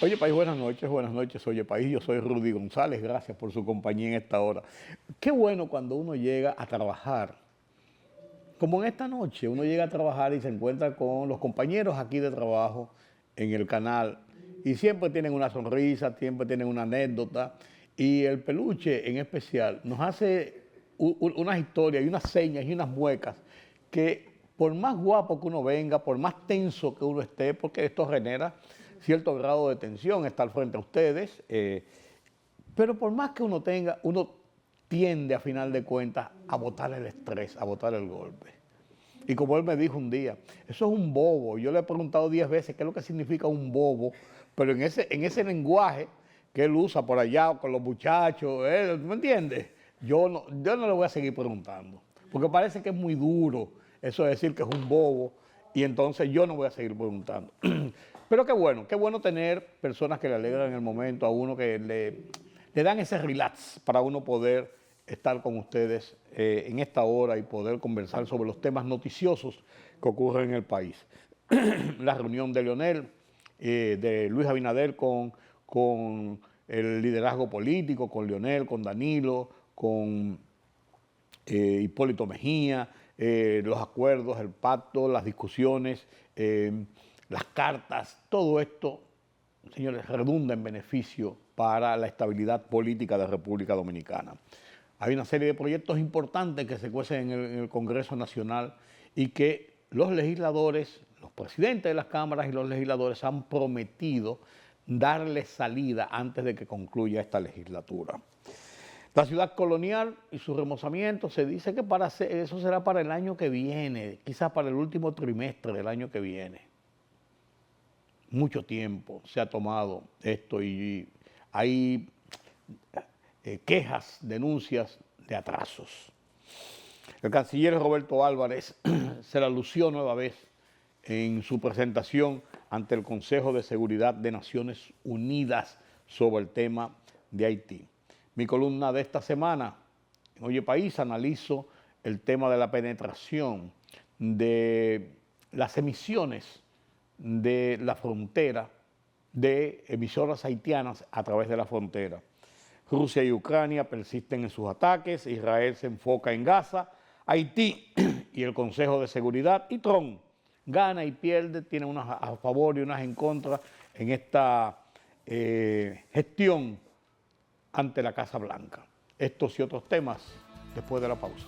Oye, País, buenas noches, buenas noches. Oye, País, yo soy Rudy González, gracias por su compañía en esta hora. Qué bueno cuando uno llega a trabajar, como en esta noche, uno llega a trabajar y se encuentra con los compañeros aquí de trabajo en el canal y siempre tienen una sonrisa, siempre tienen una anécdota y el peluche en especial nos hace unas historias y unas señas y unas muecas que por más guapo que uno venga, por más tenso que uno esté, porque esto genera cierto grado de tensión estar frente a ustedes, pero por más que uno tenga, uno tiende a final de cuentas a botar el estrés, a botar el golpe. Y como él me dijo un día, eso es un bobo. Yo le he preguntado 10 veces qué es lo que significa un bobo, pero en ese lenguaje que él usa por allá con los muchachos, ¿me entiendes? Yo no le voy a seguir preguntando, porque parece que es muy duro eso de decir que es un bobo, y entonces yo no voy a seguir preguntando. Pero qué bueno tener personas que le alegran el momento a uno, que le dan ese relax para uno poder estar con ustedes en esta hora y poder conversar sobre los temas noticiosos que ocurren en el país. La reunión de Leonel, de Luis Abinader con el liderazgo político, con Leonel, con Danilo, con Hipólito Mejía, los acuerdos, el pacto, las discusiones, las cartas, todo esto, señores, redunda en beneficio para la estabilidad política de República Dominicana. Hay una serie de proyectos importantes que se cuecen en el Congreso Nacional y que los legisladores, los presidentes de las cámaras y los legisladores han prometido darle salida antes de que concluya esta legislatura. La ciudad colonial y su remozamiento, se dice que eso será para el año que viene, quizás para el último trimestre del año que viene. Mucho tiempo se ha tomado esto y hay quejas, denuncias de atrasos. El canciller Roberto Álvarez se la lució nueva vez en su presentación ante el Consejo de Seguridad de Naciones Unidas sobre el tema de Haití. Mi columna de esta semana, en Oye País, analizo el tema de la penetración de las emisiones de la frontera, de emisoras haitianas a través de la frontera. Rusia y Ucrania persisten en sus ataques, Israel se enfoca en Gaza, Haití y el Consejo de Seguridad, y Trump gana y pierde, tiene unas a favor y unas en contra en esta gestión ante la Casa Blanca. Estos y otros temas después de la pausa.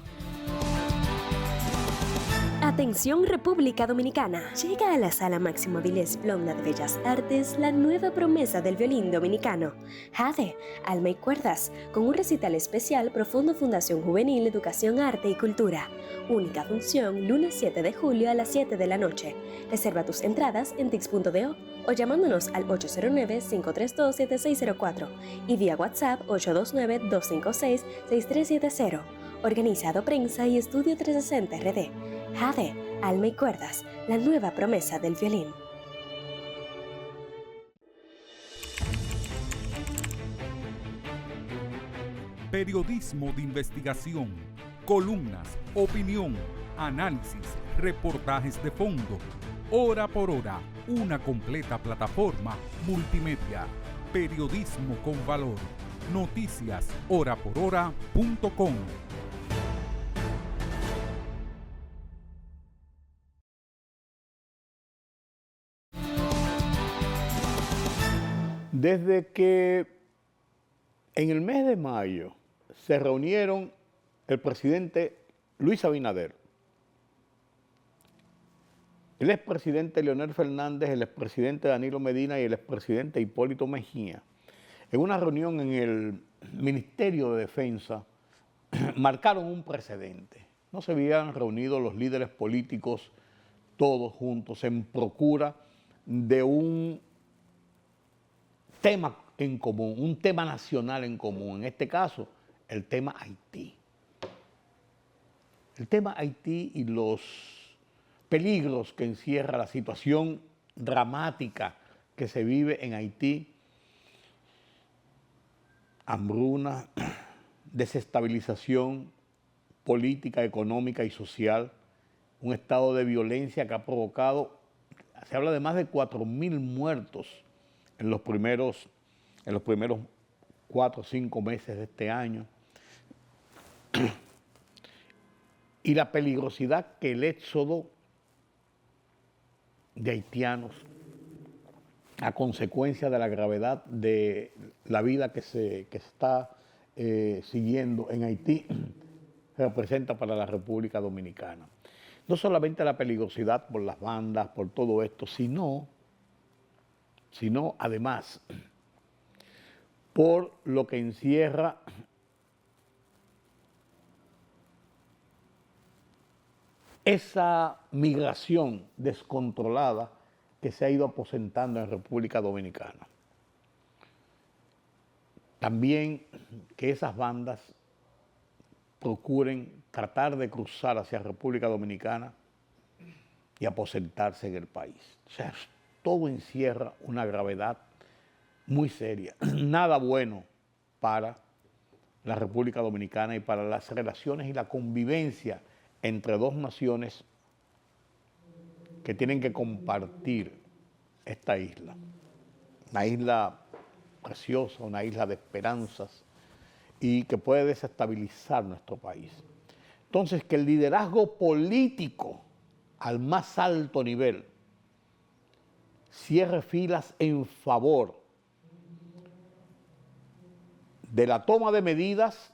Atención República Dominicana, llega a la Sala Máximo Vilés Blonda de Bellas Artes la nueva promesa del violín dominicano, Jade, Alma y Cuerdas, con un recital especial Profundo Fundación Juvenil, Educación, Arte y Cultura. Única función, lunes 7 de julio a las 7 de la noche. Reserva tus entradas en tix.do o llamándonos al 809-532-7604 y vía WhatsApp 829-256-6370. Organizado Prensa y Estudio 360 RD. Jade, Alma y Cuerdas, la nueva promesa del violín. Periodismo de investigación, columnas, opinión, análisis, reportajes de fondo. Hora por hora, una completa plataforma multimedia. Periodismo con valor. Noticias horaporhora.com. Desde que en el mes de mayo se reunieron el presidente Luis Abinader, el expresidente Leonel Fernández, el expresidente Danilo Medina y el expresidente Hipólito Mejía, en una reunión en el Ministerio de Defensa, marcaron un precedente. No se habían reunido los líderes políticos todos juntos en procura de un tema en común, un tema nacional en común, en este caso, el tema Haití. El tema Haití y los peligros que encierra la situación dramática que se vive en Haití, hambruna, desestabilización política, económica y social, un estado de violencia que ha provocado, se habla de más de 4.000 muertos en los primeros 4 o 5 meses de este año, y la peligrosidad que el éxodo de haitianos, a consecuencia de la gravedad de la vida que se está siguiendo en Haití, representa para la República Dominicana. No solamente la peligrosidad por las bandas, por todo esto, sino además por lo que encierra esa migración descontrolada que se ha ido aposentando en República Dominicana. También que esas bandas procuren tratar de cruzar hacia República Dominicana y aposentarse en el país. O sea, todo encierra una gravedad muy seria. Nada bueno para la República Dominicana y para las relaciones y la convivencia entre dos naciones que tienen que compartir esta isla. Una isla preciosa, una isla de esperanzas y que puede desestabilizar nuestro país. Entonces, que el liderazgo político al más alto nivel cierre filas en favor de la toma de medidas,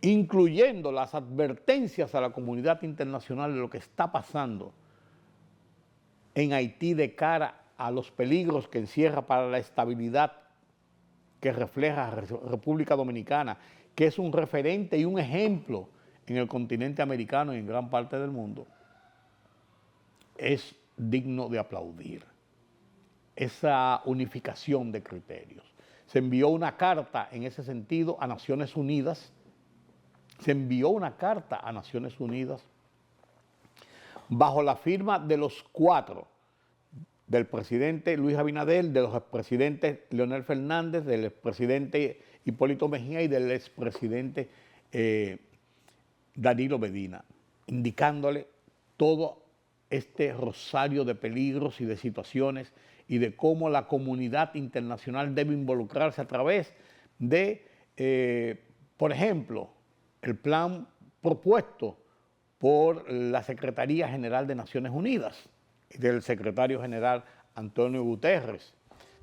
incluyendo las advertencias a la comunidad internacional de lo que está pasando en Haití de cara a los peligros que encierra para la estabilidad que refleja República Dominicana, que es un referente y un ejemplo en el continente americano y en gran parte del mundo, es digno de aplaudir. Esa unificación de criterios. Se envió una carta en ese sentido a Naciones Unidas, bajo la firma de los 4, del presidente Luis Abinader, de los expresidentes Leonel Fernández, del expresidente Hipólito Mejía y del expresidente Danilo Medina, indicándole todo este rosario de peligros y de situaciones y de cómo la comunidad internacional debe involucrarse a través de, por ejemplo, el plan propuesto por la Secretaría General de Naciones Unidas y del secretario general Antonio Guterres,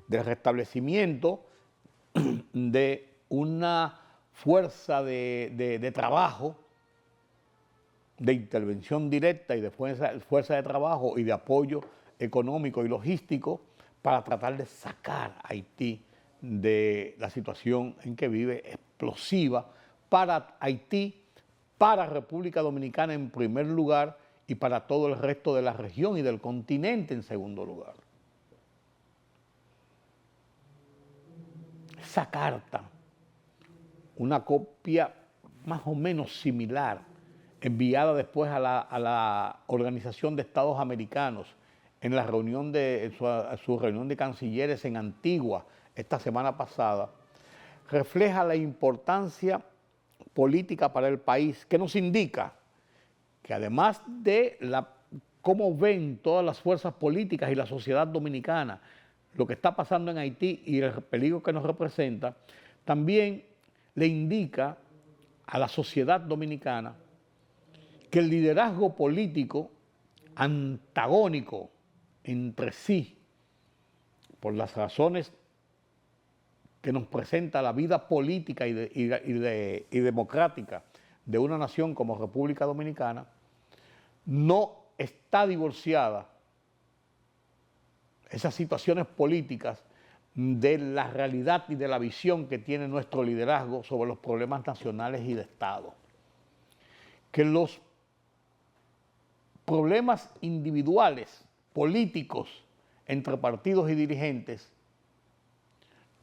del restablecimiento de una fuerza de trabajo, de intervención directa y de fuerza de trabajo y de apoyo económico y logístico para tratar de sacar a Haití de la situación en que vive, explosiva para Haití, para República Dominicana en primer lugar y para todo el resto de la región y del continente en segundo lugar. Esa carta, una copia más o menos similar, enviada después a la Organización de Estados Americanos en la reunión su reunión de cancilleres en Antigua esta semana pasada, refleja la importancia política para el país, que nos indica que además de cómo ven todas las fuerzas políticas y la sociedad dominicana lo que está pasando en Haití y el peligro que nos representa, también le indica a la sociedad dominicana que el liderazgo político antagónico entre sí, por las razones que nos presenta la vida política y democrática de una nación como República Dominicana, no está divorciada esas situaciones políticas de la realidad y de la visión que tiene nuestro liderazgo sobre los problemas nacionales y de Estado. Que los problemas individuales, políticos, entre partidos y dirigentes,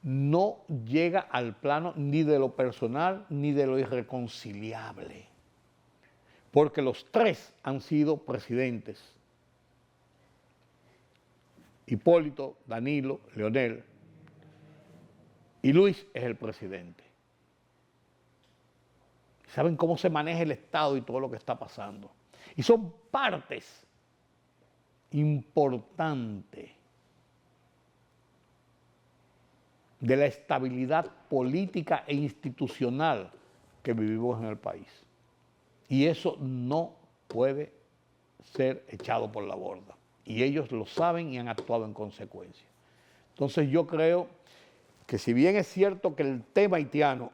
no llega al plano ni de lo personal ni de lo irreconciliable, porque los tres han sido presidentes: Hipólito, Danilo, Leonel, y Luis es el presidente. Saben cómo se maneja el Estado y todo lo que está pasando. Y son partes importantes de la estabilidad política e institucional que vivimos en el país. Y eso no puede ser echado por la borda. Y ellos lo saben y han actuado en consecuencia. Entonces yo creo que si bien es cierto que el tema haitiano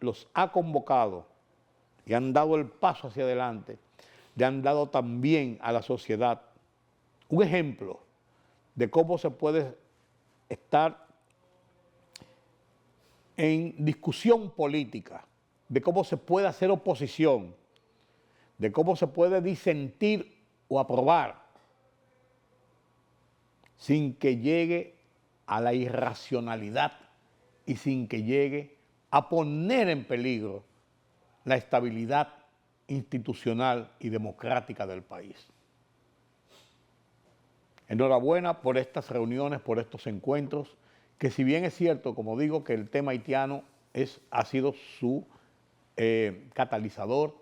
los ha convocado y han dado el paso hacia adelante, le han dado también a la sociedad un ejemplo de cómo se puede estar en discusión política, de cómo se puede hacer oposición, de cómo se puede disentir o aprobar sin que llegue a la irracionalidad y sin que llegue a poner en peligro la estabilidad institucional y democrática del país. Enhorabuena por estas reuniones, por estos encuentros, que si bien es cierto, como digo, que el tema haitiano ha sido su catalizador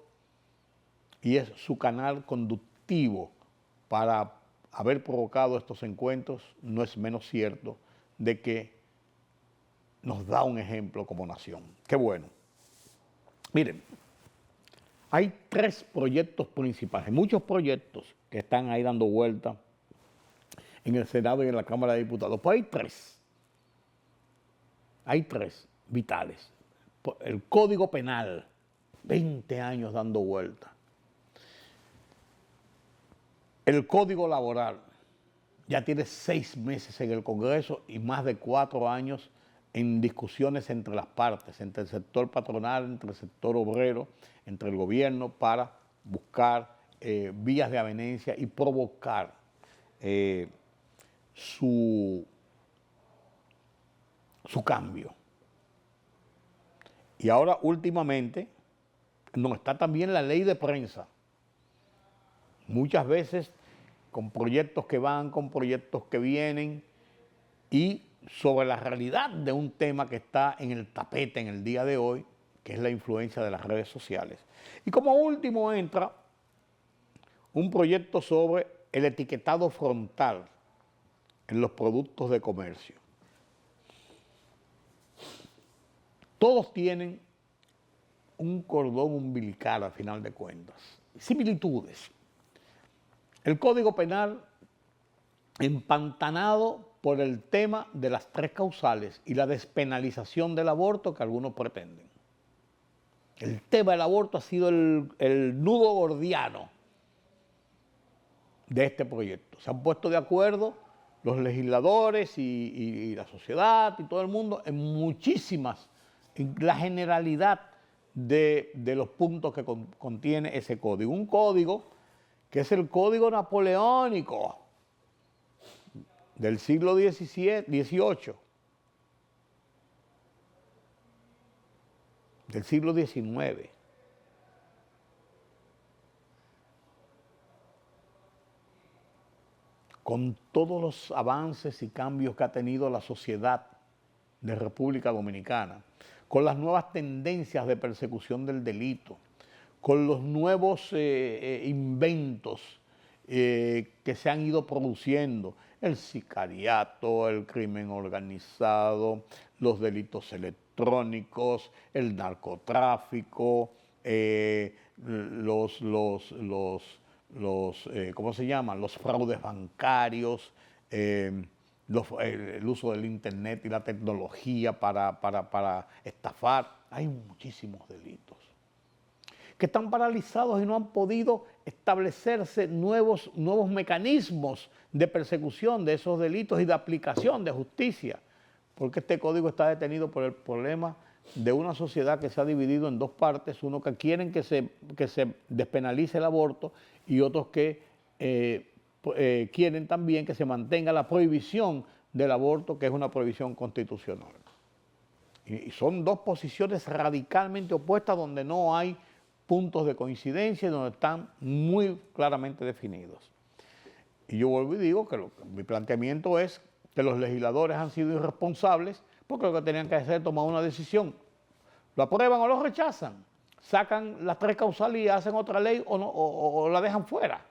y es su canal conductivo para haber provocado estos encuentros, no es menos cierto de que nos da un ejemplo como nación. Qué bueno. Miren, hay 3 proyectos principales, muchos proyectos que están ahí dando vuelta en el Senado y en la Cámara de Diputados. Pues hay tres vitales. El Código Penal, 20 años dando vuelta. El Código Laboral, ya tiene 6 meses en el Congreso y más de 4 años en discusiones entre las partes, entre el sector patronal, entre el sector obrero, entre el gobierno, para buscar vías de avenencia y provocar su cambio. Y ahora últimamente nos está también la ley de prensa. Muchas veces con proyectos que van, con proyectos que vienen y sobre la realidad de un tema que está en el tapete en el día de hoy, que es la influencia de las redes sociales. Y como último entra un proyecto sobre el etiquetado frontal en los productos de comercio. Todos tienen un cordón umbilical a final de cuentas, similitudes. El Código Penal empantanado por el tema de las 3 causales y la despenalización del aborto que algunos pretenden. El tema del aborto ha sido el nudo gordiano de este proyecto. Se han puesto de acuerdo los legisladores y la sociedad y todo el mundo en muchísimas, en la generalidad de los puntos que contiene ese código. Un código que es el código napoleónico del siglo XVIII, del siglo XIX. Con todos los avances y cambios que ha tenido la sociedad de República Dominicana, con las nuevas tendencias de persecución del delito, con los nuevos inventos que se han ido produciendo, el sicariato, el crimen organizado, los delitos electrónicos, el narcotráfico, ¿cómo se llaman? Los fraudes bancarios, el uso del internet y la tecnología para estafar. Hay muchísimos delitos que están paralizados y no han podido establecerse nuevos mecanismos de persecución de esos delitos y de aplicación de justicia, porque este código está detenido por el problema de una sociedad que se ha dividido en 2 partes, uno que quieren que se despenalice el aborto y otros que quieren también que se mantenga la prohibición del aborto, que es una prohibición constitucional. Y son 2 posiciones radicalmente opuestas donde no hay puntos de coincidencia y donde están muy claramente definidos. Y yo vuelvo y digo que mi planteamiento es que los legisladores han sido irresponsables porque lo que tenían que hacer es tomar una decisión. ¿Lo aprueban o lo rechazan? ¿Sacan las 3 causales y hacen otra ley o la dejan fuera?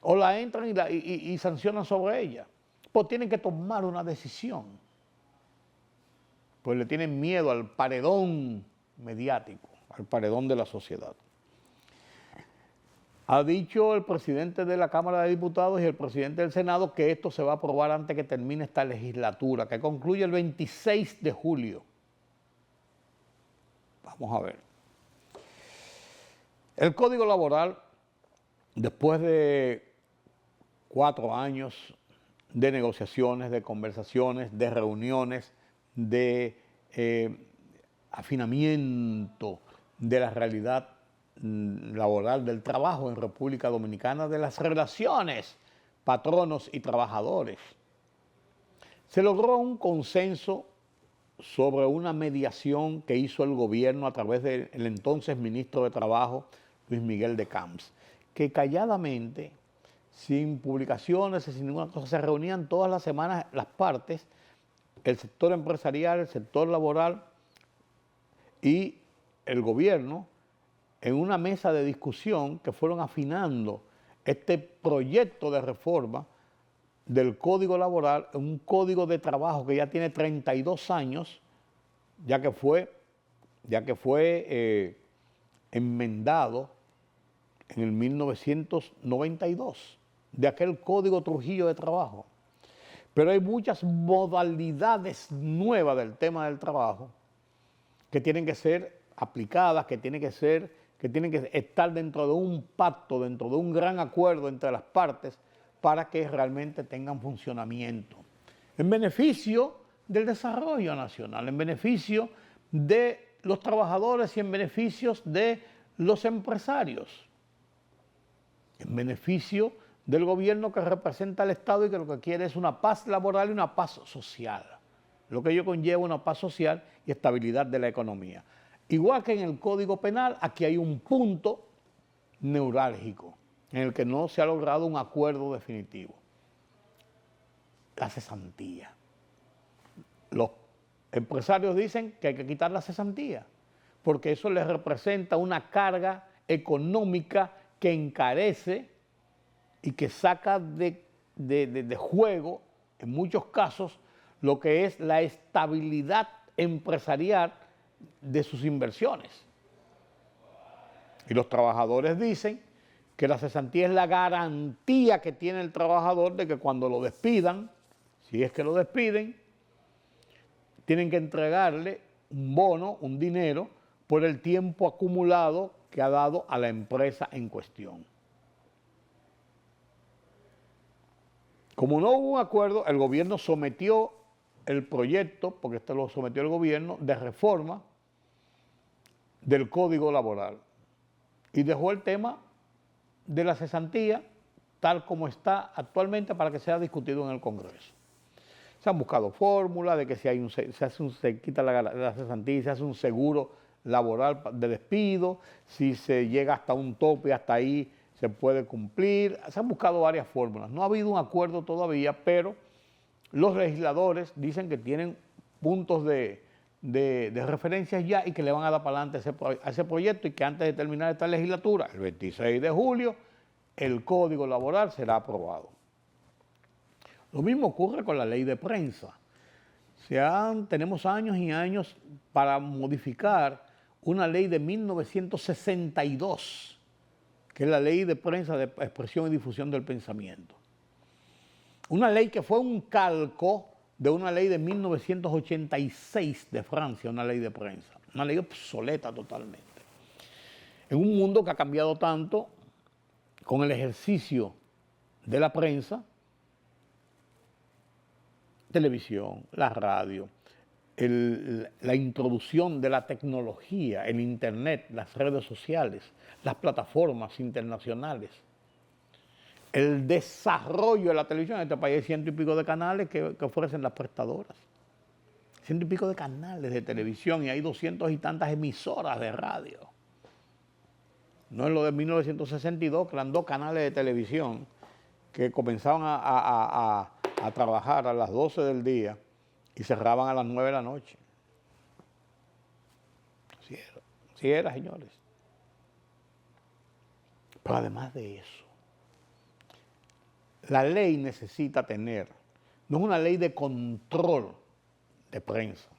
¿O la entran y sancionan sobre ella? Pues tienen que tomar una decisión. pues le tienen miedo al paredón mediático, al paredón de la sociedad. Ha dicho el presidente de la Cámara de Diputados y el presidente del Senado que esto se va a aprobar antes que termine esta legislatura, que concluye el 26 de julio. Vamos a ver. El Código Laboral, después de 4 años de negociaciones, de conversaciones, de reuniones, de afinamiento de la realidad laboral del trabajo en República Dominicana, de las relaciones patronos y trabajadores, se logró un consenso sobre una mediación que hizo el gobierno a través del entonces ministro de Trabajo, Luis Miguel de Camps, que calladamente, sin publicaciones, sin ninguna cosa, se reunían todas las semanas las partes, el sector empresarial, el sector laboral y el gobierno, en una mesa de discusión que fueron afinando este proyecto de reforma del Código Laboral, un código de trabajo que ya tiene 32 años, ya que fue enmendado en el 1992, de aquel Código Trujillo de Trabajo. Pero hay muchas modalidades nuevas del tema del trabajo que tienen que ser aplicadas, que tienen que estar dentro de un pacto, dentro de un gran acuerdo entre las partes para que realmente tengan funcionamiento, en beneficio del desarrollo nacional, en beneficio de los trabajadores y en beneficio de los empresarios, en beneficio del gobierno que representa al Estado y que lo que quiere es una paz laboral y una paz social, lo que ello conlleva una paz social y estabilidad de la economía. Igual que en el Código Penal, aquí hay un punto neurálgico en el que no se ha logrado un acuerdo definitivo. La cesantía. Los empresarios dicen que hay que quitar la cesantía, porque eso les representa una carga económica que encarece y que saca de juego, en muchos casos, lo que es la estabilidad empresarial de sus inversiones. Y los trabajadores dicen que la cesantía es la garantía que tiene el trabajador de que cuando lo despidan, si es que lo despiden, tienen que entregarle un bono, un dinero, por el tiempo acumulado que ha dado a la empresa en cuestión. Como no hubo un acuerdo, el gobierno sometió el proyecto, porque esto lo sometió el gobierno, de reforma del Código Laboral y dejó el tema de la cesantía tal como está actualmente para que sea discutido en el Congreso. Se han buscado fórmulas de que si hay se quita la cesantía y se hace un seguro laboral de despido, si se llega hasta un tope, hasta ahí se puede cumplir. Se han buscado varias fórmulas. No ha habido un acuerdo todavía, pero los legisladores dicen que tienen puntos de referencias ya y que le van a dar para adelante a ese proyecto y que antes de terminar esta legislatura, el 26 de julio, el Código Laboral será aprobado. Lo mismo ocurre con la ley de prensa. Tenemos años y años para modificar una ley de 1962, que es la ley de prensa de expresión y difusión del pensamiento. Una ley que fue un calco de una ley de 1986 de Francia, una ley de prensa, una ley obsoleta totalmente. En un mundo que ha cambiado tanto con el ejercicio de la prensa, televisión, la radio, la introducción de la tecnología, el internet, las redes sociales, las plataformas internacionales, el desarrollo de la televisión. En este país hay 100 y pico de canales que ofrecen las prestadoras. 100 y pico de canales de televisión y hay 200 y tantas emisoras de radio. No es lo de 1962, que eran 2 canales de televisión que comenzaban a trabajar a las 12 del día y cerraban a las 9 de la noche. Así era, señores. Pero además de eso, la ley necesita tener, no es una ley de control de prensa,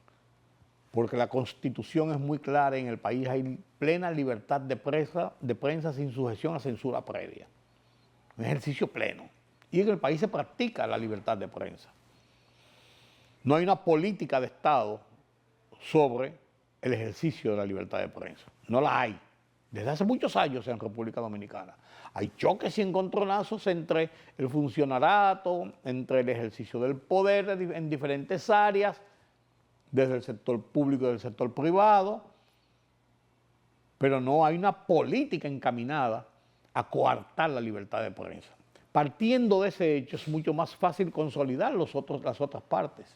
porque la Constitución es muy clara, en el país hay plena libertad de prensa sin sujeción a censura previa. Un ejercicio pleno. Y en el país se practica la libertad de prensa. No hay una política de Estado sobre el ejercicio de la libertad de prensa. No la hay. Desde hace muchos años en República Dominicana. Hay choques y encontronazos entre el funcionariado, entre el ejercicio del poder en diferentes áreas, desde el sector público y del sector privado, pero no hay una política encaminada a coartar la libertad de prensa. Partiendo de ese hecho es mucho más fácil consolidar las otras partes.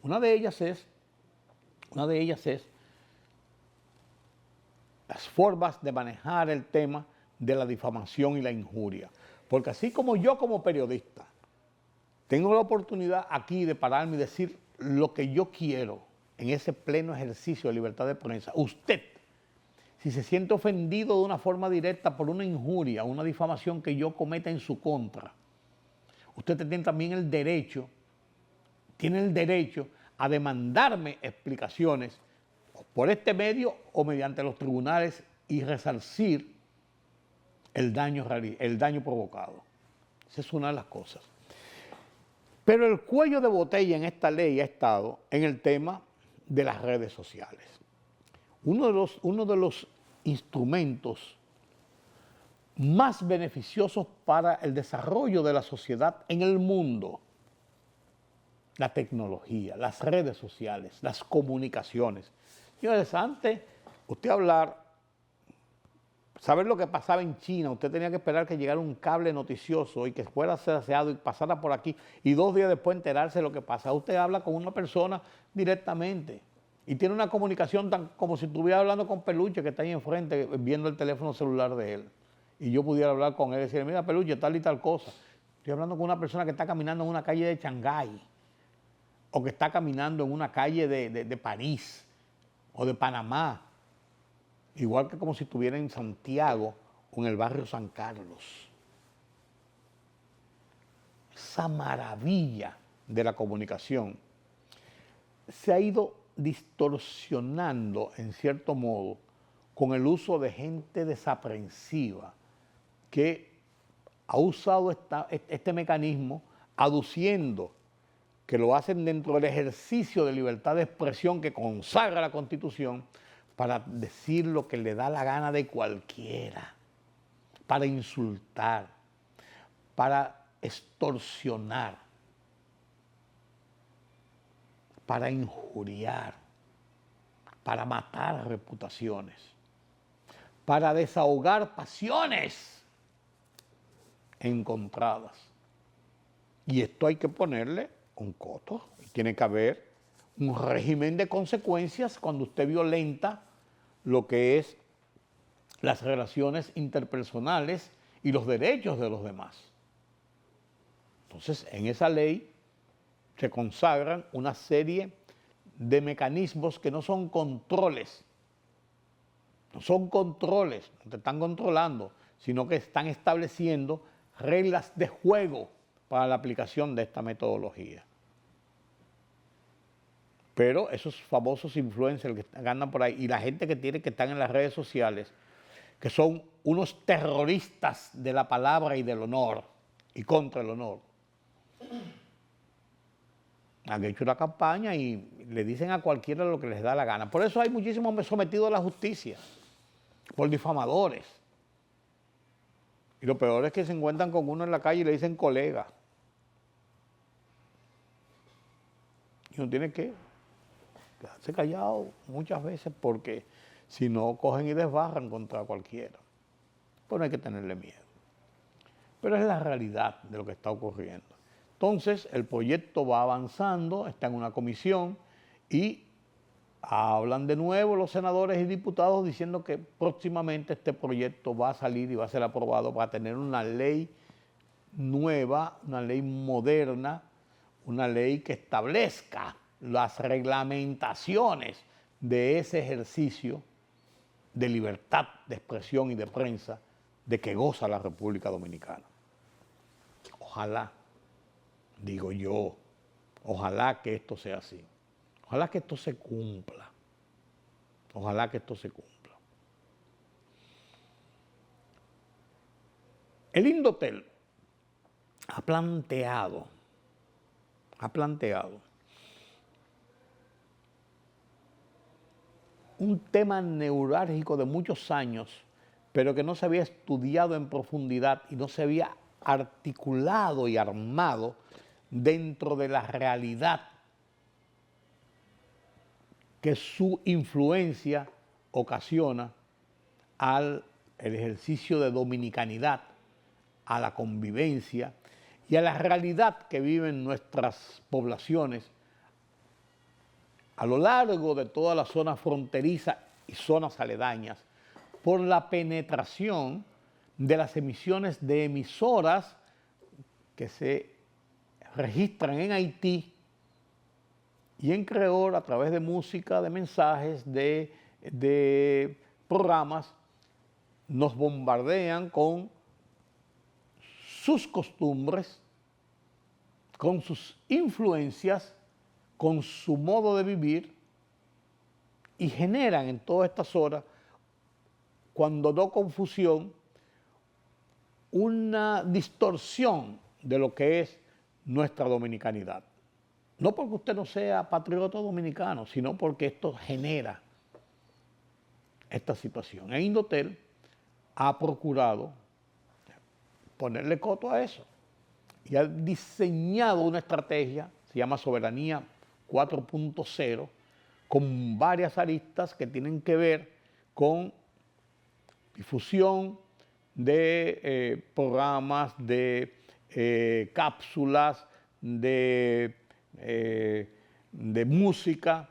Una de ellas es las formas de manejar el tema de la difamación y la injuria. Porque así como yo como periodista tengo la oportunidad aquí de pararme y decir lo que yo quiero en ese pleno ejercicio de libertad de prensa, usted, si se siente ofendido de una forma directa por una injuria, una difamación que yo cometa en su contra, usted tiene también el derecho, a demandarme explicaciones por este medio o mediante los tribunales y resarcir el daño provocado. Esa es una de las cosas. Pero el cuello de botella en esta ley ha estado en el tema de las redes sociales. Uno de los instrumentos más beneficiosos para el desarrollo de la sociedad en el mundo, la tecnología, las redes sociales, las comunicaciones. Señores, antes usted saber lo que pasaba en China, usted tenía que esperar que llegara un cable noticioso y que fuera traseado y pasara por aquí y 2 días después enterarse de lo que pasa. Usted habla con una persona directamente y tiene una comunicación tan como si estuviera hablando con Peluche, que está ahí enfrente viendo el teléfono celular de él. Y yo pudiera hablar con él y decirle, mira Peluche, tal y tal cosa. Estoy hablando con una persona que está caminando en una calle de Shanghái o que está caminando en una calle de París o de Panamá. Igual que como si estuviera en Santiago o en el barrio San Carlos. Esa maravilla de la comunicación se ha ido distorsionando en cierto modo con el uso de gente desaprensiva que ha usado este mecanismo aduciendo que lo hacen dentro del ejercicio de libertad de expresión que consagra la Constitución, para decir lo que le da la gana de cualquiera, para insultar, para extorsionar, para injuriar, para matar reputaciones, para desahogar pasiones encontradas. Y esto hay que ponerle un coto, tiene que haber un régimen de consecuencias cuando usted violenta lo que es las relaciones interpersonales y los derechos de los demás. Entonces, en esa ley se consagran una serie de mecanismos que no son controles, no te están controlando, sino que están estableciendo reglas de juego para la aplicación de esta metodología. Pero esos famosos influencers que ganan por ahí y la gente que están en las redes sociales, que son unos terroristas de la palabra y del honor y contra el honor, han hecho una campaña y le dicen a cualquiera lo que les da la gana. Por eso hay muchísimos sometidos a la justicia, por difamadores. Y lo peor es que se encuentran con uno en la calle y le dicen colega. Y uno tiene que quedarse callado muchas veces porque si no cogen y desbarran contra cualquiera. Pues no hay que tenerle miedo. Pero es la realidad de lo que está ocurriendo. Entonces el proyecto va avanzando, está en una comisión y hablan de nuevo los senadores y diputados diciendo que próximamente este proyecto va a salir y va a ser aprobado para tener una ley nueva, una ley moderna, una ley que establezca las reglamentaciones de ese ejercicio de libertad de expresión y de prensa de que goza la República Dominicana. Ojalá, digo yo, ojalá que esto sea así. Ojalá que esto se cumpla. Ojalá que esto se cumpla. El Indotel ha planteado un tema neurálgico de muchos años, pero que no se había estudiado en profundidad y no se había articulado y armado dentro de la realidad que su influencia ocasiona al ejercicio de dominicanidad, a la convivencia y a la realidad que viven nuestras poblaciones a lo largo de toda la zona fronteriza y zonas aledañas, por la penetración de las emisiones de emisoras que se registran en Haití y en creol a través de música, de mensajes, de programas, nos bombardean con sus costumbres, con sus influencias, con su modo de vivir y generan en todas estas horas, cuando no confusión, una distorsión de lo que es nuestra dominicanidad. No porque usted no sea patriota dominicano, sino porque esto genera esta situación. El Indotel ha procurado ponerle coto a eso y ha diseñado una estrategia, se llama Soberanía 4.0, con varias aristas que tienen que ver con difusión de programas, de cápsulas, de música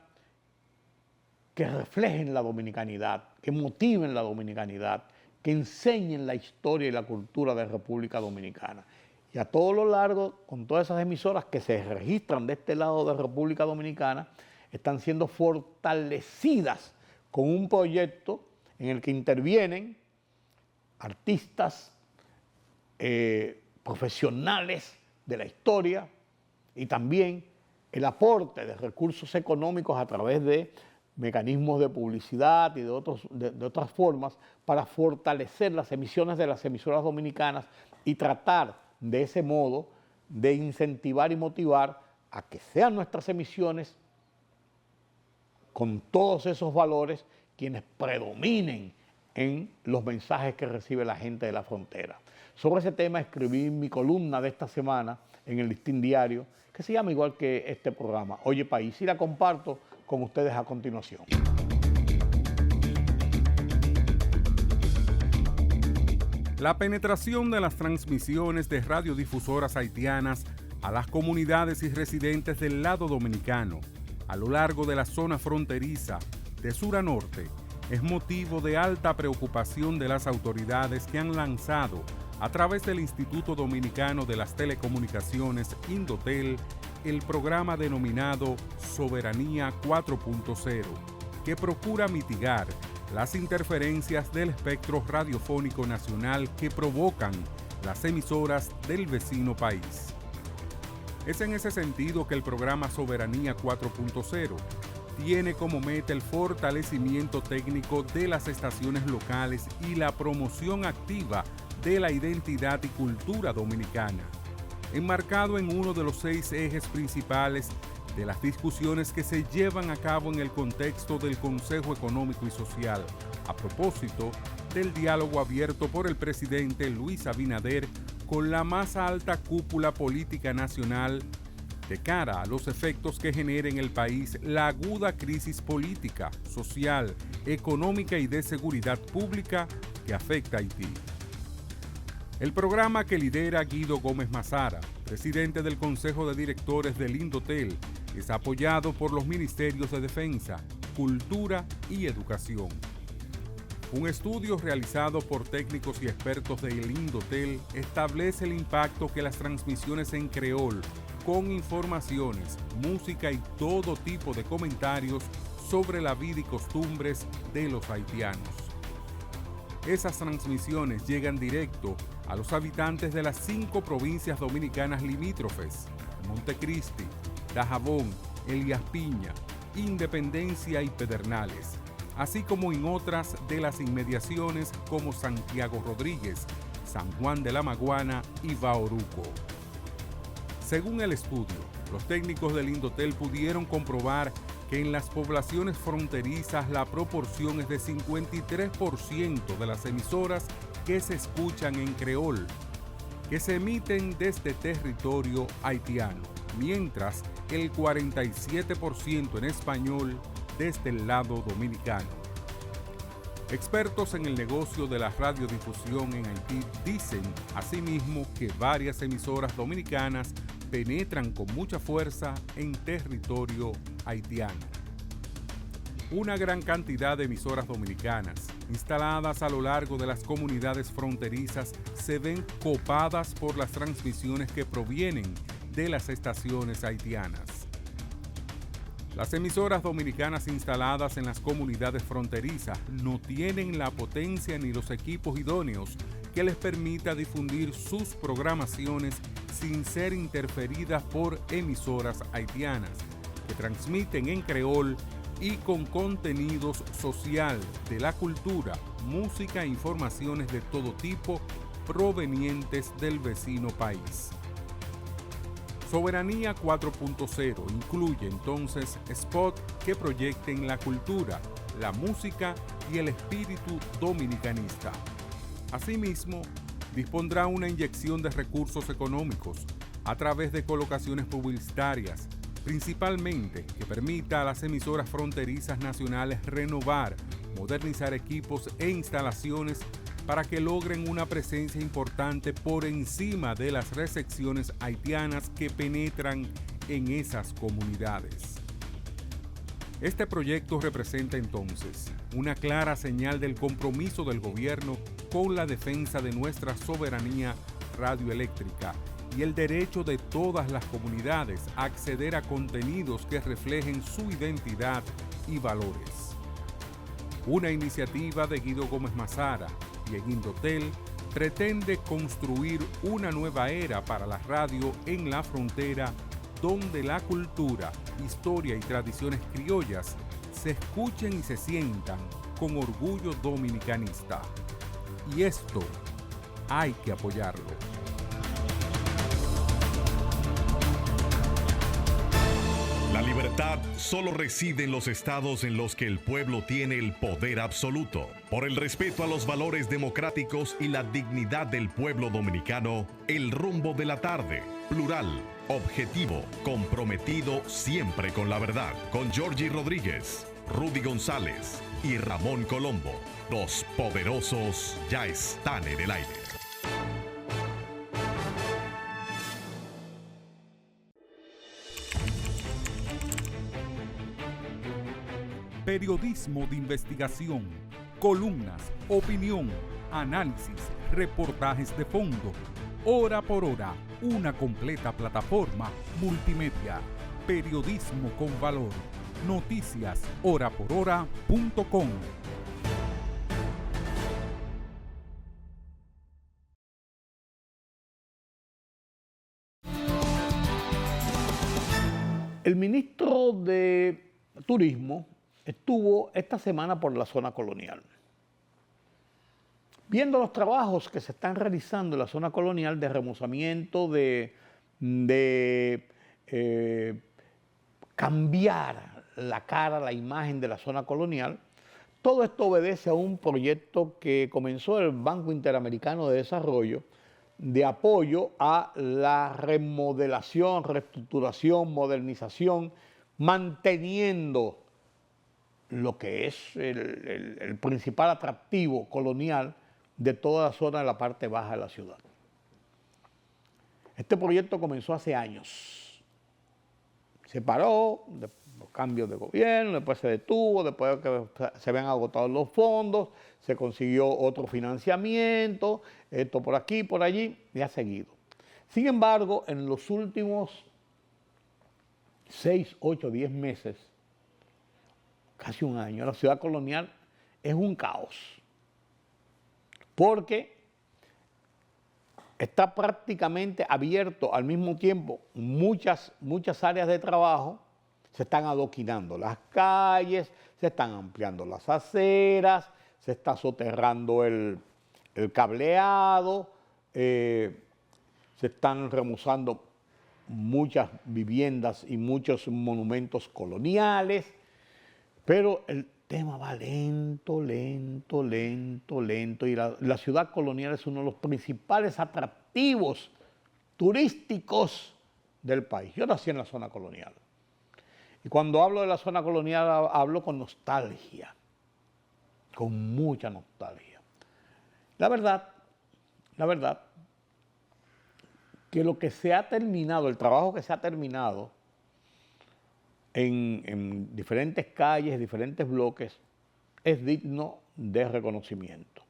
que reflejen la dominicanidad, que motiven la dominicanidad, que enseñen la historia y la cultura de República Dominicana. Y a todo lo largo, con todas esas emisoras que se registran de este lado de República Dominicana, están siendo fortalecidas con un proyecto en el que intervienen artistas, profesionales de la historia y también el aporte de recursos económicos a través de mecanismos de publicidad y de otras formas para fortalecer las emisiones de las emisoras dominicanas y tratar de ese modo de incentivar y motivar a que sean nuestras emisiones con todos esos valores quienes predominen en los mensajes que recibe la gente de la frontera. Sobre ese tema escribí mi columna de esta semana en el Listín Diario, que se llama igual que este programa, Oye País, y la comparto con ustedes a continuación. La penetración de las transmisiones de radiodifusoras haitianas a las comunidades y residentes del lado dominicano a lo largo de la zona fronteriza de sur a norte es motivo de alta preocupación de las autoridades que han lanzado a través del Instituto Dominicano de las Telecomunicaciones, Indotel, el programa denominado Soberanía 4.0, que procura mitigar las interferencias del espectro radiofónico nacional que provocan las emisoras del vecino país. Es en ese sentido que el programa Soberanía 4.0 tiene como meta el fortalecimiento técnico de las estaciones locales y la promoción activa de la identidad y cultura dominicana, enmarcado en uno de los 6 ejes principales de las discusiones que se llevan a cabo en el contexto del Consejo Económico y Social, a propósito del diálogo abierto por el presidente Luis Abinader con la más alta cúpula política nacional de cara a los efectos que genera en el país la aguda crisis política, social, económica y de seguridad pública que afecta a Haití. El programa que lidera Guido Gómez Mazara, presidente del Consejo de Directores del Indotel, es apoyado por los Ministerios de Defensa, Cultura y Educación. Un estudio realizado por técnicos y expertos del Indotel establece el impacto que las transmisiones en creol, con informaciones, música y todo tipo de comentarios sobre la vida y costumbres de los haitianos. Esas transmisiones llegan directo a los habitantes de las 5 provincias dominicanas limítrofes: Montecristi, Dajabón, Elías Piña, Independencia y Pedernales, así como en otras de las inmediaciones como Santiago Rodríguez, San Juan de la Maguana y Bauruco. Según el estudio, los técnicos del Indotel pudieron comprobar que en las poblaciones fronterizas la proporción es de 53% de las emisoras que se escuchan en creol, que se emiten desde territorio haitiano, mientras el 47% en español desde el lado dominicano. Expertos en el negocio de la radiodifusión en Haití dicen asimismo que varias emisoras dominicanas penetran con mucha fuerza en territorio haitiano. Una gran cantidad de emisoras dominicanas instaladas a lo largo de las comunidades fronterizas se ven copadas por las transmisiones que provienen de las estaciones haitianas. Las emisoras dominicanas instaladas en las comunidades fronterizas no tienen la potencia ni los equipos idóneos que les permita difundir sus programaciones sin ser interferidas por emisoras haitianas, que transmiten en creol y con contenidos social, de la cultura, música e informaciones de todo tipo provenientes del vecino país. Soberanía 4.0 incluye entonces spots que proyecten la cultura, la música y el espíritu dominicanista. Asimismo, dispondrá una inyección de recursos económicos a través de colocaciones publicitarias, principalmente que permita a las emisoras fronterizas nacionales renovar, modernizar equipos e instalaciones para que logren una presencia importante por encima de las recepciones haitianas que penetran en esas comunidades. Este proyecto representa entonces una clara señal del compromiso del gobierno con la defensa de nuestra soberanía radioeléctrica y el derecho de todas las comunidades a acceder a contenidos que reflejen su identidad y valores. Una iniciativa de Guido Gómez Mazara y en Indotel pretende construir una nueva era para la radio en la frontera, donde la cultura, historia y tradiciones criollas se escuchen y se sientan con orgullo dominicanista. Y esto hay que apoyarlo. La libertad solo reside en los estados en los que el pueblo tiene el poder absoluto. Por el respeto a los valores democráticos y la dignidad del pueblo dominicano, El Rumbo de la Tarde, plural, objetivo, comprometido siempre con la verdad. Con Georgie Rodríguez, Rudy González y Ramón Colombo. Los poderosos ya están en el aire. Periodismo de investigación, columnas, opinión, análisis, reportajes de fondo. Hora por hora, una completa plataforma multimedia. Periodismo con valor. Noticias horaporhora.com. El ministro de Turismo estuvo esta semana por la zona colonial, viendo los trabajos que se están realizando en la zona colonial de remozamiento, de cambiar la cara, la imagen de la zona colonial. Todo esto obedece a un proyecto que comenzó el Banco Interamericano de Desarrollo de apoyo a la remodelación, reestructuración, modernización, manteniendo lo que es el principal atractivo colonial de toda la zona de la parte baja de la ciudad. Este proyecto comenzó hace años. Se paró, los cambios de gobierno, después se detuvo, después de que se habían agotado los fondos, se consiguió otro financiamiento, esto por aquí, por allí, y ha seguido. Sin embargo, en los últimos 6, 8, 10 meses, casi un año, la ciudad colonial es un caos, porque está prácticamente abierto al mismo tiempo muchas áreas de trabajo Se están adoquinando las calles, se están ampliando las aceras, se está soterrando el cableado, se están remozando muchas viviendas y muchos monumentos coloniales, pero el tema va lento, lento, lento, lento, y la ciudad colonial es uno de los principales atractivos turísticos del país. Yo nací en la zona colonial, y cuando hablo de la zona colonial hablo con nostalgia, con mucha nostalgia. La verdad, que lo que se ha terminado, el trabajo que se ha terminado en diferentes calles, diferentes bloques, es digno de reconocimiento.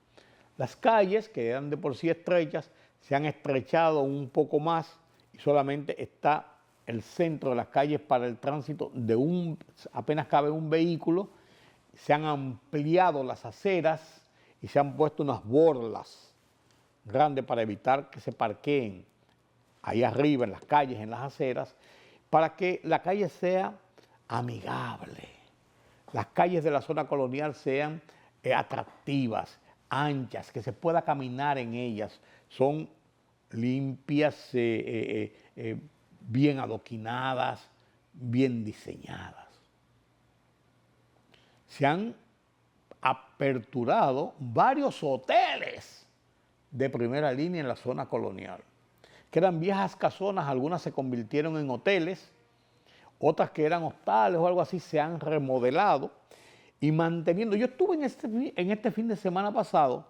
Las calles, que eran de por sí estrechas, se han estrechado un poco más y solamente está el centro de las calles para el tránsito apenas cabe un vehículo. Se han ampliado las aceras y se han puesto unas borlas grandes para evitar que se parqueen ahí arriba en las calles, en las aceras, para que la calle sea amigable, las calles de la zona colonial sean atractivas, anchas, que se pueda caminar en ellas, son limpias, bien adoquinadas, bien diseñadas. Se han aperturado varios hoteles de primera línea en la zona colonial, que eran viejas casonas, algunas se convirtieron en hoteles, otras que eran hostales o algo así se han remodelado y manteniendo. Yo estuve en este fin de semana pasado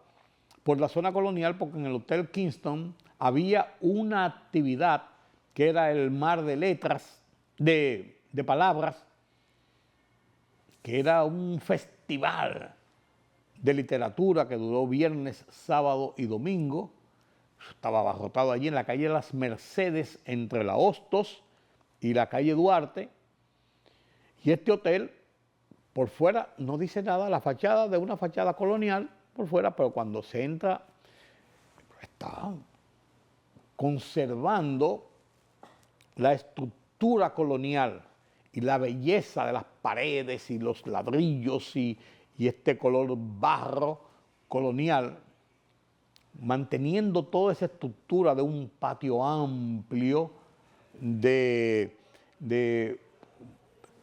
por la zona colonial porque en el Hotel Kingston había una actividad que era el mar de letras, de palabras, que era un festival de literatura que duró viernes, sábado y domingo. Estaba abarrotado allí en la calle Las Mercedes, entre la Hostos y la calle Duarte. Y este hotel, por fuera, no dice nada, la fachada de una fachada colonial por fuera, pero cuando se entra, está conservando la estructura colonial y la belleza de las paredes y los ladrillos y este color barro colonial, manteniendo toda esa estructura de un patio amplio, de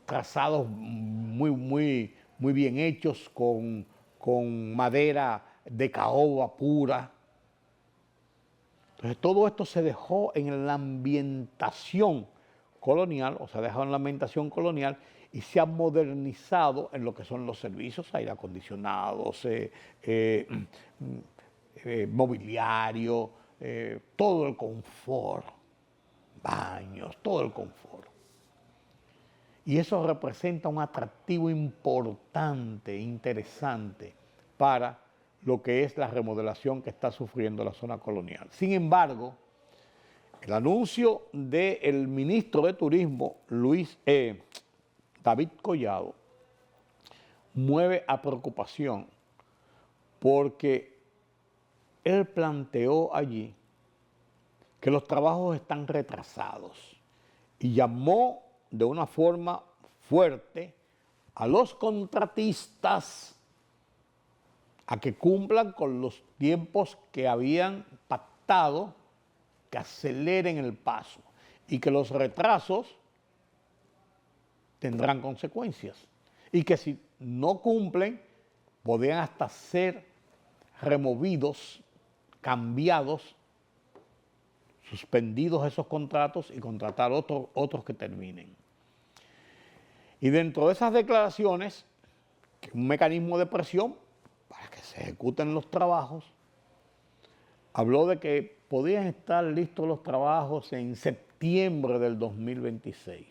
trazados muy bien hechos con madera de caoba pura. Entonces todo esto se dejó en la ambientación colonial, o se ha dejado en la ambientación colonial y se ha modernizado en lo que son los servicios, aire acondicionado, mobiliario, todo el confort, baños, todo el confort. Y eso representa un atractivo importante, interesante para lo que es la remodelación que está sufriendo la zona colonial. Sin embargo, el anuncio del ministro de Turismo, David Collado, mueve a preocupación porque él planteó allí que los trabajos están retrasados y llamó de una forma fuerte a los contratistas a que cumplan con los tiempos que habían pactado, que aceleren el paso y que los retrasos tendrán consecuencias y que si no cumplen podrían hasta ser removidos, cambiados, suspendidos esos contratos y contratar otros que terminen. Y dentro de esas declaraciones, un mecanismo de presión para que se ejecuten los trabajos, habló de que podían estar listos los trabajos en septiembre del 2026.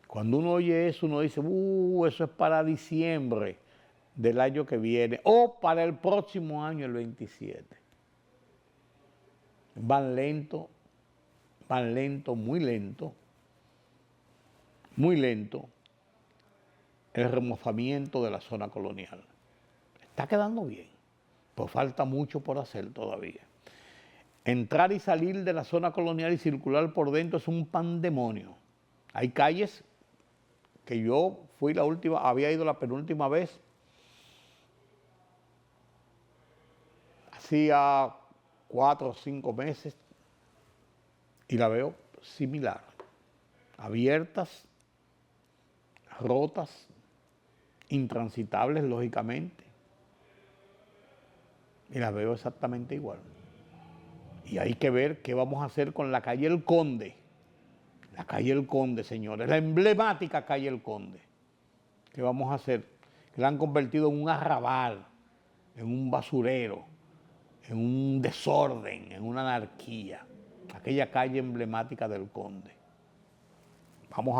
Cuando uno oye eso, uno dice, eso es para diciembre del año que viene o para el próximo año, el 27. Van lento, muy lento el remozamiento de la zona colonial. Está quedando bien, pero falta mucho por hacer todavía. Entrar y salir de la zona colonial y circular por dentro es un pandemonio. Hay calles que yo había ido la penúltima vez, hacía 4 o 5 meses, y la veo similar, abiertas, rotas, intransitables lógicamente, y las veo exactamente igual. Y hay que ver qué vamos a hacer con la calle El Conde. La calle El Conde, señores, la emblemática calle El Conde. ¿Qué vamos a hacer? Que la han convertido en un arrabal, en un basurero, en un desorden, en una anarquía. Aquella calle emblemática del Conde. Vamos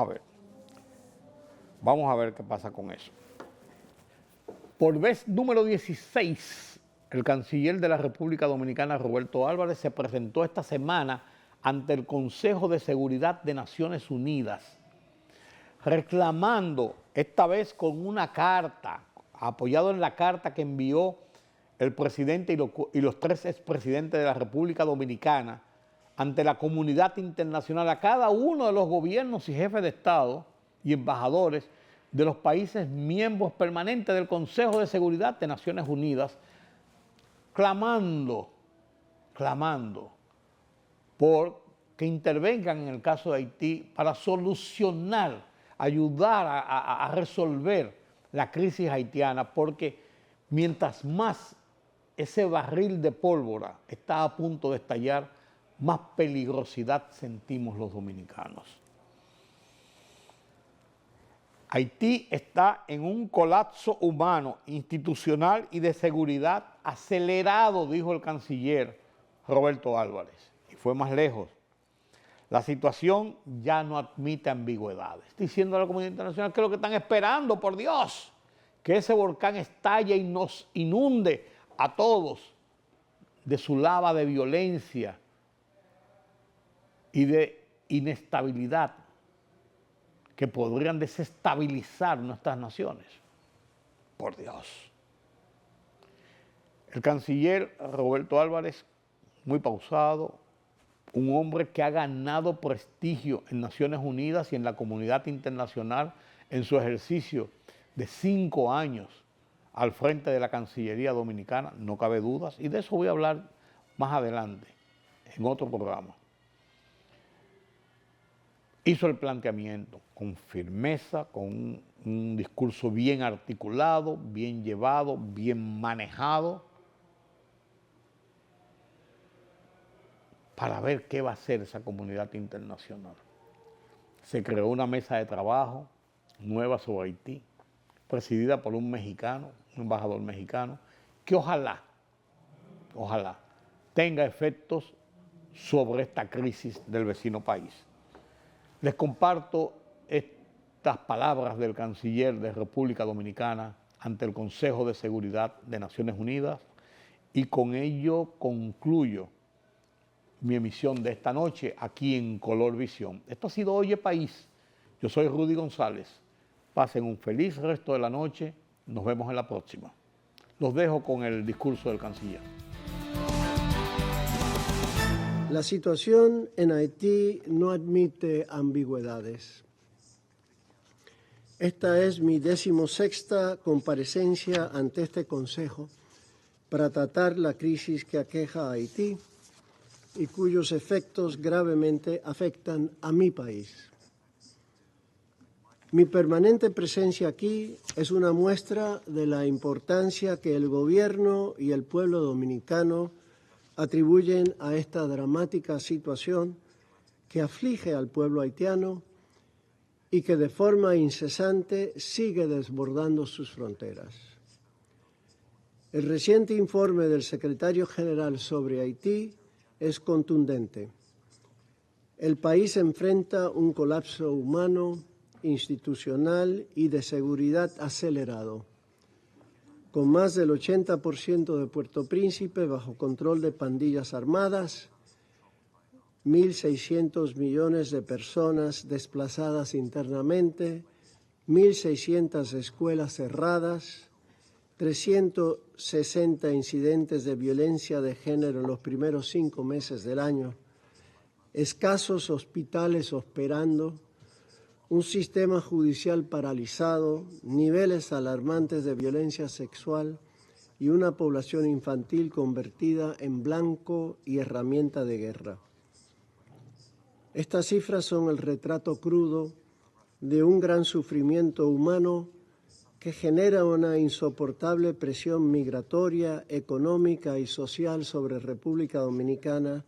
a ver qué pasa con eso. Por vez número 16, el canciller de la República Dominicana, Roberto Álvarez, se presentó esta semana ante el Consejo de Seguridad de Naciones Unidas, reclamando, esta vez con una carta, apoyado en la carta que envió el presidente y los 3 expresidentes de la República Dominicana, ante la comunidad internacional, a cada uno de los gobiernos y jefes de Estado y embajadores de los países miembros permanentes del Consejo de Seguridad de Naciones Unidas, clamando por que intervengan en el caso de Haití para solucionar, ayudar a resolver la crisis haitiana, porque mientras más ese barril de pólvora está a punto de estallar, más peligrosidad sentimos los dominicanos. Haití está en un colapso humano, institucional y de seguridad acelerado, dijo el canciller Roberto Álvarez. Y fue más lejos. La situación ya no admite ambigüedades. Diciendo a la comunidad internacional que es lo que están esperando, por Dios, que ese volcán estalle y nos inunde a todos de su lava de violencia y de inestabilidad que podrían desestabilizar nuestras naciones. Por Dios. El canciller Roberto Álvarez, muy pausado, un hombre que ha ganado prestigio en Naciones Unidas y en la comunidad internacional en su ejercicio de 5 años al frente de la Cancillería Dominicana, no cabe dudas, y de eso voy a hablar más adelante, en otro programa. Hizo el planteamiento con firmeza, con un discurso bien articulado, bien llevado, bien manejado, para ver qué va a hacer esa comunidad internacional. Se creó una mesa de trabajo nueva sobre Haití, presidida por un mexicano, un embajador mexicano, que ojalá tenga efectos sobre esta crisis del vecino país. Les comparto estas palabras del canciller de República Dominicana ante el Consejo de Seguridad de Naciones Unidas y con ello concluyo mi emisión de esta noche aquí en Color Visión. Esto ha sido Oye País. Yo soy Rudy González. Pasen un feliz resto de la noche. Nos vemos en la próxima. Los dejo con el discurso del canciller. La situación en Haití no admite ambigüedades. Esta es mi 16ª comparecencia ante este Consejo para tratar la crisis que aqueja a Haití y cuyos efectos gravemente afectan a mi país. Mi permanente presencia aquí es una muestra de la importancia que el gobierno y el pueblo dominicano atribuyen a esta dramática situación que aflige al pueblo haitiano y que de forma incesante sigue desbordando sus fronteras. El reciente informe del secretario general sobre Haití es contundente. El país enfrenta un colapso humano, institucional y de seguridad acelerado, con más del 80% de Puerto Príncipe bajo control de pandillas armadas, 1.600 millones de personas desplazadas internamente, 1.600 escuelas cerradas, 360 incidentes de violencia de género en los primeros 5 meses del año, escasos hospitales operando, un sistema judicial paralizado, niveles alarmantes de violencia sexual y una población infantil convertida en blanco y herramienta de guerra. Estas cifras son el retrato crudo de un gran sufrimiento humano que genera una insoportable presión migratoria, económica y social sobre República Dominicana,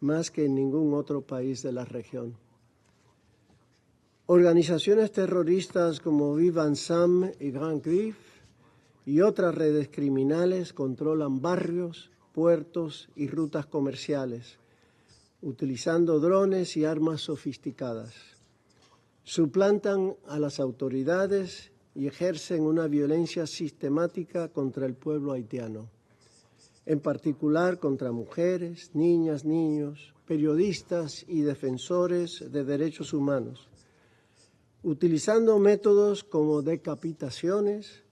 más que en ningún otro país de la región. Organizaciones terroristas como Vive Ensemble y Grand Griffe y otras redes criminales controlan barrios, puertos y rutas comerciales, utilizando drones y armas sofisticadas. Suplantan a las autoridades y ejercen una violencia sistemática contra el pueblo haitiano, en particular contra mujeres, niñas, niños, periodistas y defensores de derechos humanos, utilizando métodos como decapitaciones,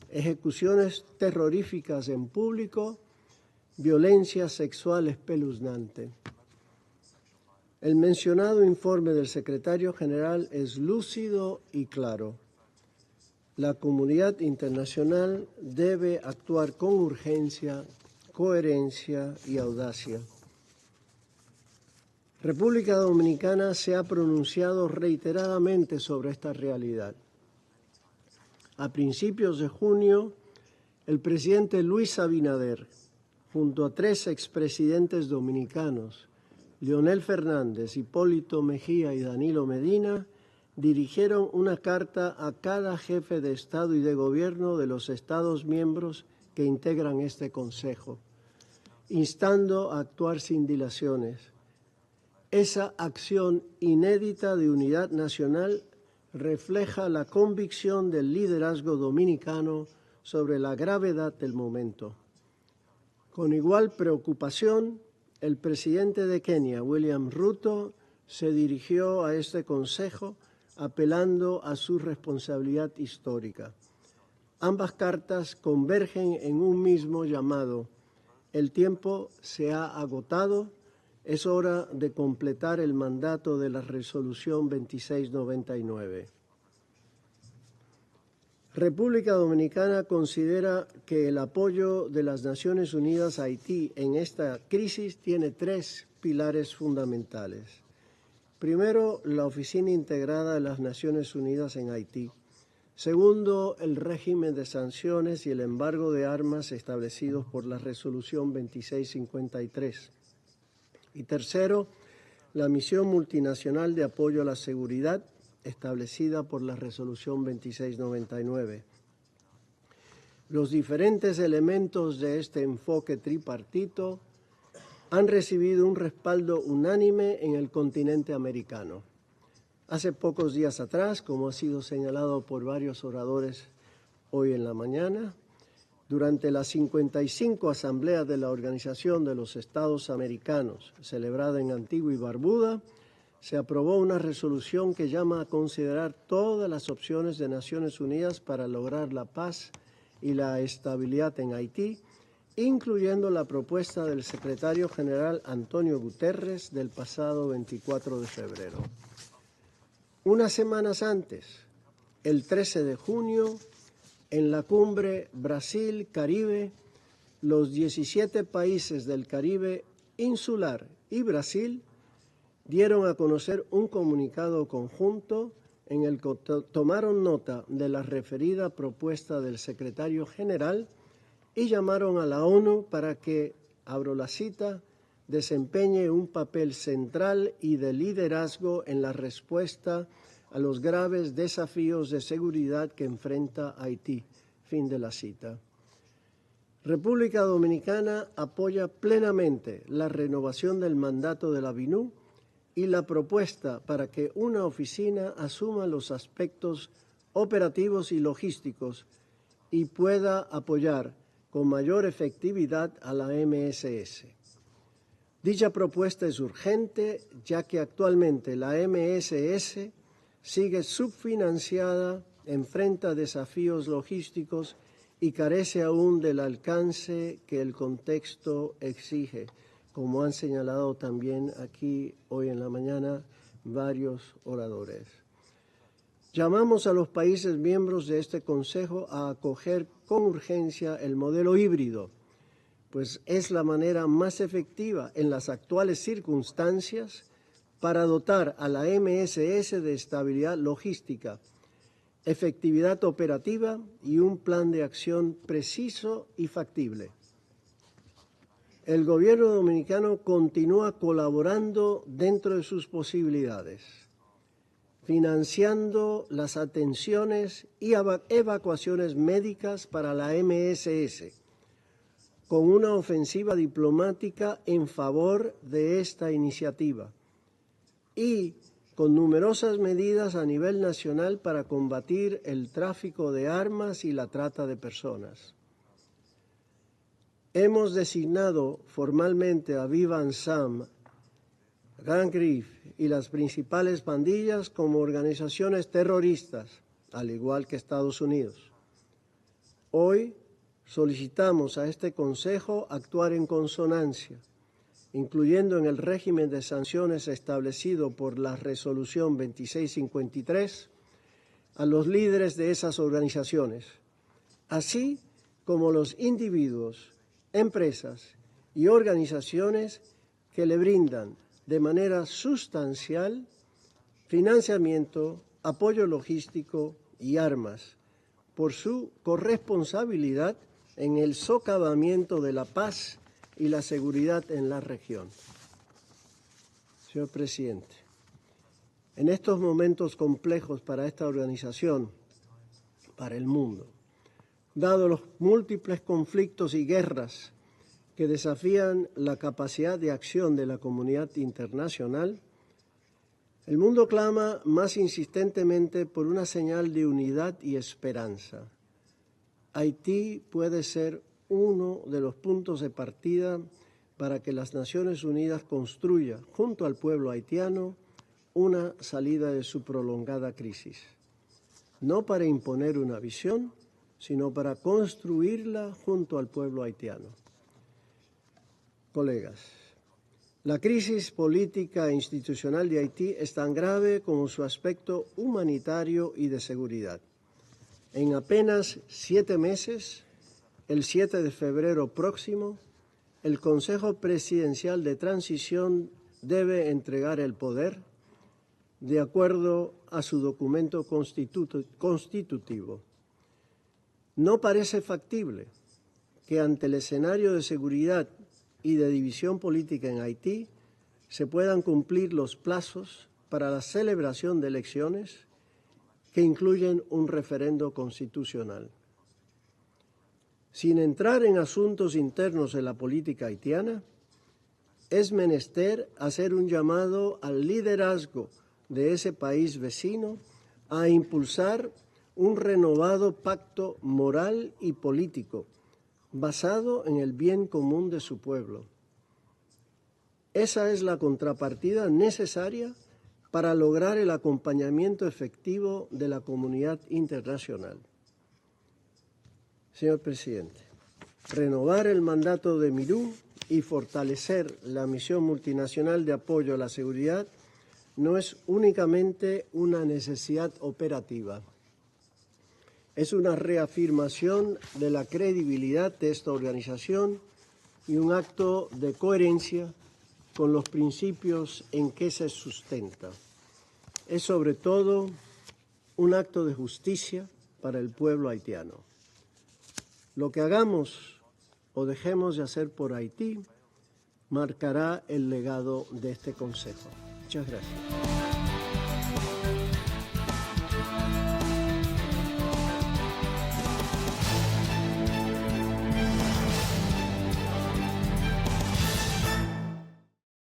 ejecuciones terroríficas en público, violencia sexual espeluznante. El mencionado informe del secretario general es lúcido y claro. La comunidad internacional debe actuar con urgencia, coherencia y audacia. República Dominicana se ha pronunciado reiteradamente sobre esta realidad. A principios de junio, el presidente Luis Abinader, junto a 3 expresidentes dominicanos, Leonel Fernández, Hipólito Mejía y Danilo Medina, dirigieron una carta a cada jefe de Estado y de Gobierno de los Estados miembros que integran este Consejo, instando a actuar sin dilaciones. Esa acción inédita de unidad nacional refleja la convicción del liderazgo dominicano sobre la gravedad del momento. Con igual preocupación, el presidente de Kenia, William Ruto, se dirigió a este Consejo apelando a su responsabilidad histórica. Ambas cartas convergen en un mismo llamado. El tiempo se ha agotado. Es hora de completar el mandato de la Resolución 2699. República Dominicana considera que el apoyo de las Naciones Unidas a Haití en esta crisis tiene 3 pilares fundamentales. Primero, la Oficina Integrada de las Naciones Unidas en Haití. Segundo, el régimen de sanciones y el embargo de armas establecidos por la Resolución 2653. Y tercero, la misión multinacional de apoyo a la seguridad establecida por la Resolución 2699. Los diferentes elementos de este enfoque tripartito han recibido un respaldo unánime en el continente americano. Hace pocos días atrás, como ha sido señalado por varios oradores hoy en la mañana, durante la 55 Asamblea de la Organización de los Estados Americanos, celebrada en Antigua y Barbuda, se aprobó una resolución que llama a considerar todas las opciones de Naciones Unidas para lograr la paz y la estabilidad en Haití, incluyendo la propuesta del secretario general Antonio Guterres del pasado 24 de febrero. Unas semanas antes, el 13 de junio, en la cumbre Brasil-Caribe, los 17 países del Caribe insular y Brasil dieron a conocer un comunicado conjunto en el que tomaron nota de la referida propuesta del secretario general y llamaron a la ONU para que, abro la cita, desempeñe un papel central y de liderazgo en la respuesta a los graves desafíos de seguridad que enfrenta Haití. Fin de la cita. República Dominicana apoya plenamente la renovación del mandato de la BINU y la propuesta para que una oficina asuma los aspectos operativos y logísticos y pueda apoyar con mayor efectividad a la MSS. Dicha propuesta es urgente, ya que actualmente la MSS sigue subfinanciada, enfrenta desafíos logísticos y carece aún del alcance que el contexto exige, como han señalado también aquí hoy en la mañana varios oradores. Llamamos a los países miembros de este Consejo a acoger con urgencia el modelo híbrido, pues es la manera más efectiva en las actuales circunstancias para dotar a la MSS de estabilidad logística, efectividad operativa y un plan de acción preciso y factible. El gobierno dominicano continúa colaborando dentro de sus posibilidades, financiando las atenciones y evacuaciones médicas para la MSS, con una ofensiva diplomática en favor de esta iniciativa y con numerosas medidas a nivel nacional para combatir el tráfico de armas y la trata de personas. Hemos designado formalmente a Viva Ansam, Gang Grif y las principales pandillas como organizaciones terroristas, al igual que Estados Unidos. Hoy solicitamos a este Consejo actuar en consonancia, incluyendo en el régimen de sanciones establecido por la Resolución 2653, a los líderes de esas organizaciones, así como los individuos, empresas y organizaciones que le brindan de manera sustancial financiamiento, apoyo logístico y armas por su corresponsabilidad en el socavamiento de la paz y la seguridad en la región. Señor presidente, en estos momentos complejos para esta organización, para el mundo, dado los múltiples conflictos y guerras que desafían la capacidad de acción de la comunidad internacional, el mundo clama más insistentemente por una señal de unidad y esperanza. Haití puede ser uno de los puntos de partida para que las Naciones Unidas construya, junto al pueblo haitiano, una salida de su prolongada crisis. No para imponer una visión, sino para construirla junto al pueblo haitiano. Colegas, la crisis política e institucional de Haití es tan grave como su aspecto humanitario y de seguridad. En apenas 7 meses, el 7 de febrero próximo, el Consejo Presidencial de Transición debe entregar el poder de acuerdo a su documento constitutivo. No parece factible que ante el escenario de seguridad y de división política en Haití se puedan cumplir los plazos para la celebración de elecciones que incluyen un referendo constitucional. Sin entrar en asuntos internos de la política haitiana, es menester hacer un llamado al liderazgo de ese país vecino a impulsar un renovado pacto moral y político basado en el bien común de su pueblo. Esa es la contrapartida necesaria para lograr el acompañamiento efectivo de la comunidad internacional. Señor presidente, renovar el mandato de MINUSTAH y fortalecer la misión multinacional de apoyo a la seguridad no es únicamente una necesidad operativa. Es una reafirmación de la credibilidad de esta organización y un acto de coherencia con los principios en que se sustenta. Es sobre todo un acto de justicia para el pueblo haitiano. Lo que hagamos o dejemos de hacer por Haití marcará el legado de este Consejo. Muchas gracias.